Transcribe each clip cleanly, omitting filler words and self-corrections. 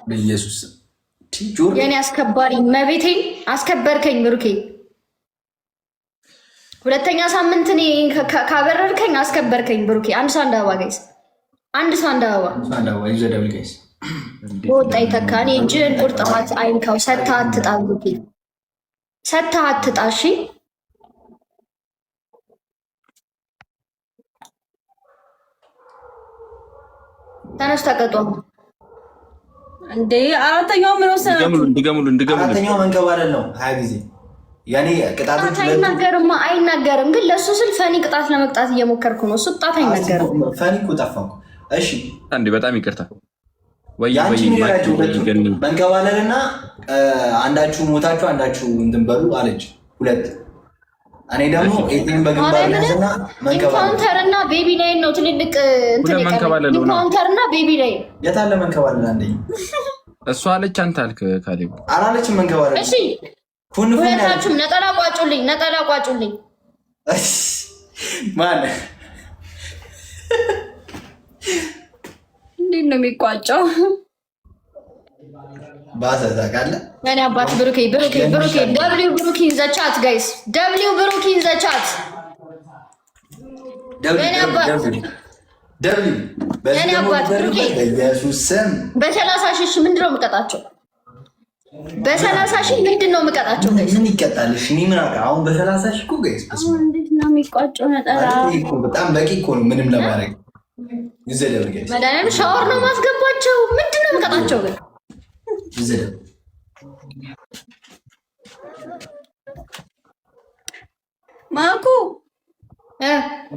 በኢየሱስ የኔ አስከባሪ መቤቴን አስከበርከኝ ብሩኬ። ሁለተኛ ሳምንት እኔ ካበረርከኝ አስከበርከኝ ብሩኬ። አንድ ሳንድ አበባ ጋይስ፣ አንድ ሳንድ አበባ ወጣ ይተካ። እኔ እጅህን ቁርጥማት አይንካው። ሰታ አትጣ ብሩኬ፣ ሰታ አትጣ። እሺ ተነስ ተቀጦ እንዴ አራተኛው ምን ወሰነ? እንድገሙሉ አራተኛው መንከባለል ነው 20 ጊዜ ያኔ ቅጣቶች አይናገርም፣ ግን ለሱ ስል ፈኒ ቅጣት ለመቅጣት እየሞከርኩ ነው። እሱ ቅጣት አይናገርም። ፈኒ እኮ ጠፋኩ። እሺ አንዴ በጣም ይቅርታ። መንከባለልና አንዳችሁ ሞታችሁ አንዳችሁ እንትን በሉ አለች። ሁለት እኔ ደግሞ ኤቲም በግንባር ያዘና ኢንካውንተር እና ቤቢ ላይን ነው ትልልቅ እንትን ይቀርብ። ኢንካውንተር እና ቤቢ ላይን የታለ መንከባለል? አንደኛ እሷ አለች፣ አንተ አልክ። ካሌብ አላለችም መንከባለል። እሺ ሁለታችሁም ነጠላ ቋጩልኝ፣ ነጠላ ቋጩልኝ። ማን እንዴት ነው የሚቋጨው? ባሰ ታውቃለህ። እኔ አባት ብሩኬ ደብሊው ብሩኬ ኢን ዘ ቻት ጋይስ፣ ደብሊው ብሩኬ ኢን ዘ ቻት። እኔ አባት ብሩኬ በኢየሱስ ስም በ30 ሺህ ምንድን ነው የምቀጣቸው? በ30 ሺህ ምንድን ነው የምቀጣቸው ጋይስ? ምን ይቀጣልሽ? እኔ ምን አውቃ። አሁን በ30 ሺህ እኮ ጋይስ እንዴት ነው የሚቋጨው? ነጠላ በጣም በቂ እኮ ነው ምንም ለማድረግ ይዘደብ ጋይስ። መድኃኒዓለም ሻወር ነው ማስገባቸው። ምንድን ነው የምቀጣቸው ግን? ይዘደብ ማኩ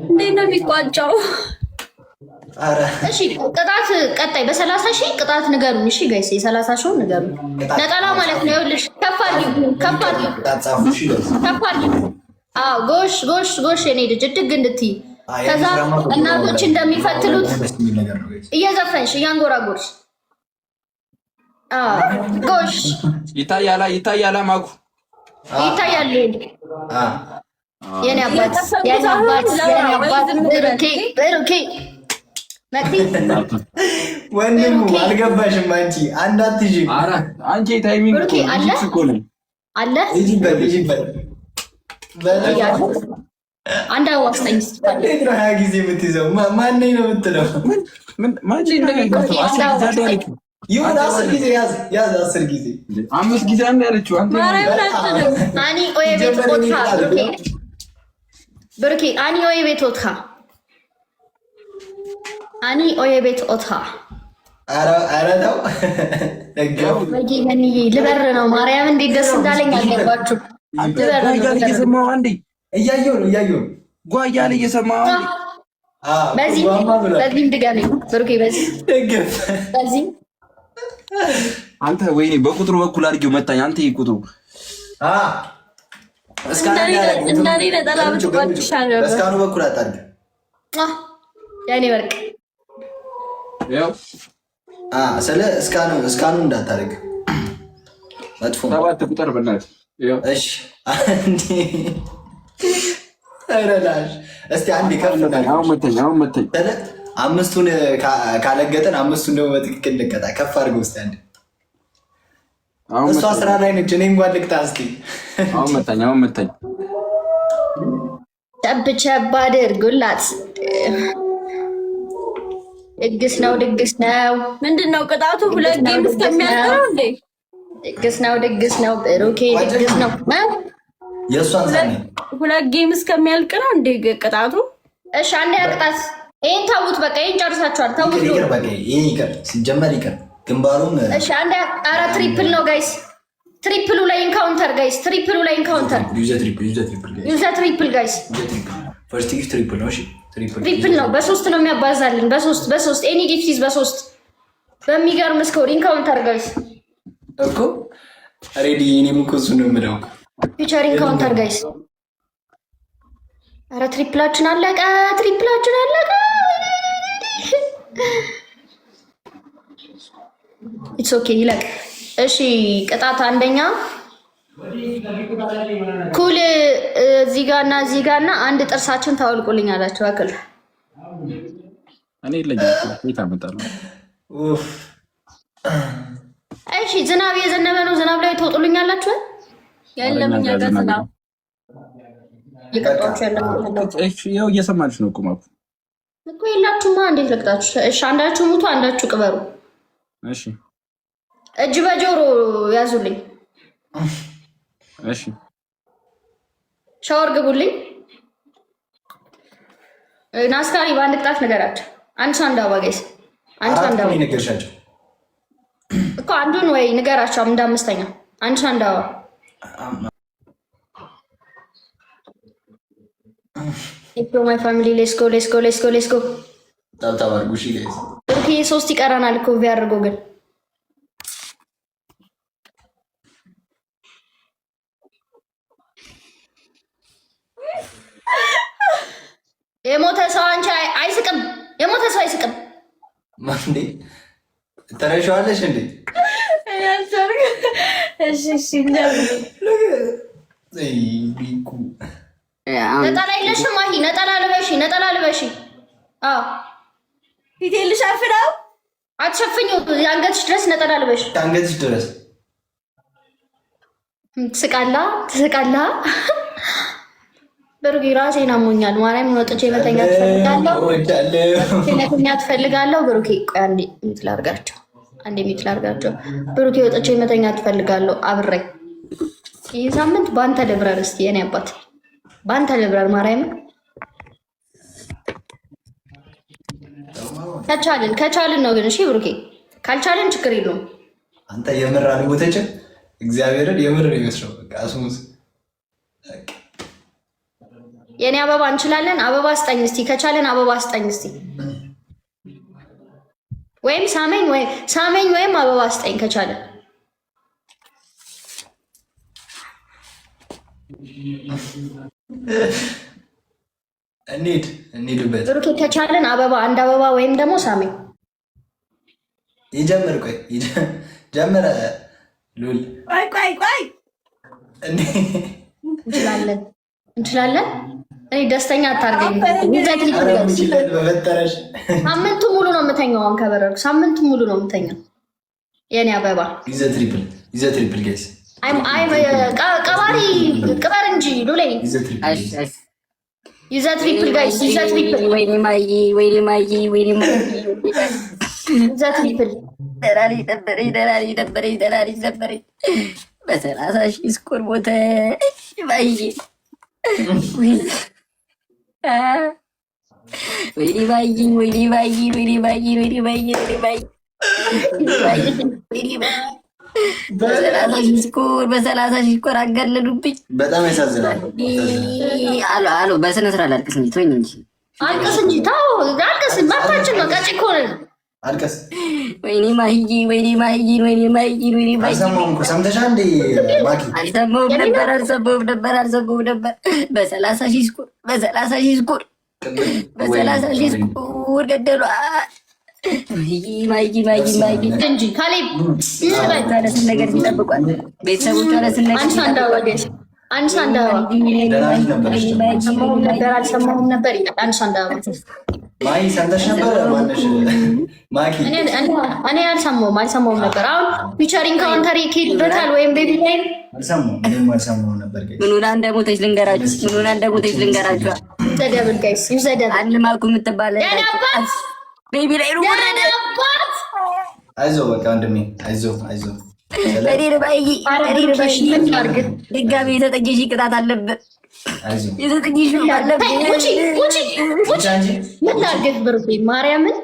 እንዴት ነው የሚቋጨው? እሺ ቅጣት ቀጣይ በ30 ሺህ ቅጣት ንገሩኝ። እሺ ጋይስ የ30 ሺውን ንገሩኝ። ነጠላ ማለት ነው። ይኸውልሽ ከፍ አድርጊው። አዎ ጎሽ የኔ ልጅ እድግ እንድትይ። ከዛ እናቶች እንደሚፈትሉት እየዘፈንሽ እያንጎራጎርሽ ጎሽ ይታያላ ማኩ ይታያል። የኔ አባት ብሩኬ ወንድሙ አልገባሽም። አንቺ አንዳትጂ አንቺ ታይሚንግ እኮ ነው አለ አንድ ዋስጠኝ ነው 20 ጊዜ የምትይዘው ማን ነው የምትለው? ይሁን 10 ጊዜ ያዝ 10 ጊዜ 5 ጊዜ አንድ ያለችው አንተ አኒ ኦይ ቤት ኦትካ ብሩኬ አኒ ኦይ ቤት ኦትካ አኒ ኦይ ቤት ኦትካ ኧረ ተው ልበር ነው። ማርያም እንዴት ደስ እንዳለኝ አልገባችሁ። እየሰማሁ አንዴ እያየሁ ነው ጓ እያለ እየሰማሁ በዚህም ድጋሚ ብሩኬ በዚህ አንተ ወይኔ በቁጥሩ በኩል አድርጌው መታኝ። አንተ ቁጥሩ እስካኑ በኩል አታድርግ ያኔ ወርቅ ስለ እስካኑ እንዳታደርግ መጥፎ 7 ቁጥር በእናትህ። እሺ አይረላሽ እስቲ አንዴ ከፍ አሁን መተኝ አምስቱን ካለገጠን አምስቱን ደግሞ በትክክል ልቀጣ። ከፍ አድርገው እስቲ አንዴ። እሷ ስራ ላይ ነች። እኔ እንኳን ልቅጣ እስቲ። አሁን መተኝ ቸብ አድርጉላት። ድግስ ነው ምንድን ነው ቅጣቱ? 2 ጌም እስከሚያልቅ ነው እንዴ? ድግስ ነው ብሩኬ ድግስ ነው። የእሷን ሳኔ 2 ጌም እስከሚያልቅ ነው እንዴ ቅጣቱ? እሺ አንዴ ቅጣት። ይሄን ታውት በቃ ይሄን ጨርሳችኋል። ታውት ይቅር በቃ ይሄን ይቅር ሲጀመር ይቅር ግንባሩም። እሺ አንዴ ኧረ ትሪፕል ነው ጋይስ። ትሪፕሉ ላይ ኢንካውንተር ጋይስ። ትሪፕሉ ላይ ኢንካውንተር ዩዘ ትሪፕል ጋይስ። ፈርስት ጊፍት ትሪፕል ነው። እሺ ትሪፕል ነው። በ3 ነው የሚያባዛልን። በ3 ኤኒ ጊፍት ኢዝ በ3 በሚገርም ስኮር ኢንካውንተር ጋይስ እኮ ሬዲ። እኔም እኮ እሱን ነው የምለው። ፊቸር ኢንካውንተር ጋይስ። ኧረ ትሪፕላችን አለቀ። ኢትስ ኦኬ ይለቅ። እሺ ቅጣት አንደኛ ኩል እዚህ ጋርና አንድ ጥርሳችን ታወልቁልኝ አላችሁ። አክል እኔ ለኛ አመጣለሁ። እሺ ዝናብ የዘነበ ነው። ዝናብ ላይ ትወጡልኛላችሁ? የለም እኛ ጋር ዝናብ ይቀጣችሁ ያለው እሺ ያው እየሰማልሽ ነው እኮ የላችሁማ። እንዴት ልቅጣችሁ? እሺ አንዳችሁ ሙቱ፣ አንዳችሁ ቅበሩ። እሺ እጅ በጆሮ ያዙልኝ። እሺ ሻወር ግቡልኝ። ናስካሪ በአንድ ቅጣት ነገራቸው። አንድ ሰው አንድ አበባ ጋይስ፣ አንድ ሰው አንድ አበባ ነገርሻቸው እኮ አንዱን ወይ ንገራቸው። እንደ አምስተኛ አንድ ሰው አንድ አበባ ኢፕሮ ማይ ፋሚሊ ሌትስ ጎ ሌትስ ጎ ሌትስ ጎ ሌትስ ጎ። ታብታብ አድርጉ። እሺ ጋይስ ኦኬ 3 ይቀራናል እኮ ቢያርጎ ግን የሞተ ሰው አንቺ አይስቅም። የሞተ ሰው አይስቅም። ማንዴ ተረሻዋለሽ እንዴ? እሺ እሺ ነጠላ የለሽም? ማሂ ነጠላ ልበሺ፣ ነጠላ ልበሺ። አዎ ፊቴን ልሸፍነው። አትሸፍኝው፣ የአንገትሽ ድረስ ነጠላ ልበሺ። አንገትሽ ድረስ ትስቃላ ትስቃላ። ብሩክ ራሴን አሞኛል። ማርያም ወጥቼ መተኛ ትፈልጋለሁ። መተኛ ትፈልጋለሁ። ብሩክ ቆይ አንዴ ሚት ላድርጋቸው፣ አንዴ ሚት ላድርጋቸው። ብሩክ ወጥቼ መተኛ ትፈልጋለሁ። አብረኝ ይህ ሳምንት በአንተ ልብረር። እስኪ የኔ አባት በአንተ ልብረር። ማርያም ከቻልን ነው ግን። እሺ ብሩኬ ካልቻልን ችግር የለውም። አንተ የምር አልቦተች እግዚአብሔርን የምር ነው ይመስለው። በቃ አስሙስ የኔ አበባ እንችላለን። አበባ ስጠኝ እስቲ ከቻለን አበባ ስጠኝ እስቲ፣ ወይም ሳመኝ ወይም አበባ ስጠኝ ከቻለን። እንሂድበት ብሩኬ ከቻለን አበባ፣ አንድ አበባ ወይም ደግሞ ሳመኝ። ይጀምር። ቆይ ጀመረ ሉል ቆይ እንችላለን። እኔ ደስተኛ አታርገኝ። ሳምንቱ ሙሉ ነው የምተኛው። አሁን ከበረርኩ ሳምንቱ ሙሉ ነው የምተኛው። የኔ አበባ ይዘ ትሪፕል ጋይስ ቀባሪ ቅበር እንጂ ሉሌ ይዘ ትሪፕል ጋይስ ይዘ ትሪፕል። ወይኔ ማይ ይዘ ትሪፕል። ደራሪ በ30 ሺህ ስኮር ሞተ ማይ። ወይኔ ማይ በ30 ሺህ ስኮር አጋለሉብኝ። በጣም ያሳዝናል። አሎ በስነ ስርዓት አልቅስ እንጂ ተወኝ እንጂ አልቅስ እንጂ ተው አልቅስ። መብታችን ነው። ቀጭ እኮ ነን። አልቅስ። ወይኔ ማሂ አልሰማሁም እኮ ሰምተሻል እንዴ ማኪ? አልሰማሁም ነበር። በ30 ሺህ ስኮር ገደሉ። ማይ እንጂ ካሌብ ለስንት ነገር ይጠብቋል ቤተሰቦቿ። ለስንት ነገር አንድ ሳንዳ አልሰማሁም ነበር። አንድ ሳንዳ ማይ ሰምተሽ ነበር? ማነሽ ማኪ? እኔ አልሰማሁም ነበር። አሁን ፊቸሪንግ ካውንተር ይኬድበታል ወይም ቤቢ ላይ አልሰማሁም ነበር። ምኑና እንደሞተች ልንገራችሁ። ዘደብል ጋይስ ይዘደብል አልማልኩ የምትባለ ቤቢ ላይ ሩብ አይዞህ በቃ ወንድሜ አይዞህ። ድጋሚ የተጠየሽ ቅጣት አለብን። የተጠየሽ አለብን። ምን ላድርግ ብሩኬ ማርያምን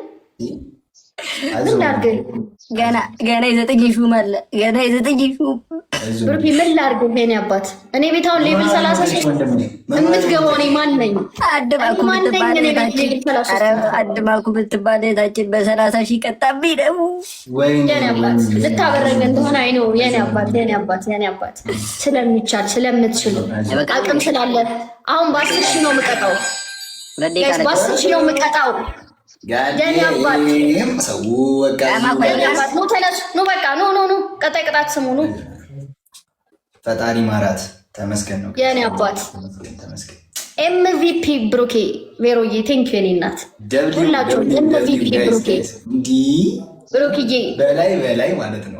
ምን ላድርግ? ገና የዘጠኝሹም አለ። ብሩኬ ምን ላድርግ? የኔ አባት እኔ ቤት አሁን ሌብል 33 የምትገባው እኔ ማን ነኝ? አድማኩ ብትባል እህታችን በ30 ሺህ ቀጣብኝ ደግሞ የኔ አባት ልታበረገ እንደሆነ አይ ነው የኔ አባት ስለሚቻል ስለምትችሉ አቅም ስላለ አሁን በ10 ሺህ ነው የምቀጣው። በ10 ሺህ ነው የምቀጣው። የኔ አባት ኑ ተነሱ፣ ኑ በቃ ኑ ቀጣይ ቅጣት ስሙ ኑ። ፈጣሪ ማራት ተመስገን ነው የኔ አባት። ኤምቪፒ ብሩኬ ቬሮዬ ቴንክ ዩ የኔ እናት። ሁላችሁም ኤምቪፒ ብሩኬ ብሩክዬ በላይ ማለት ነው።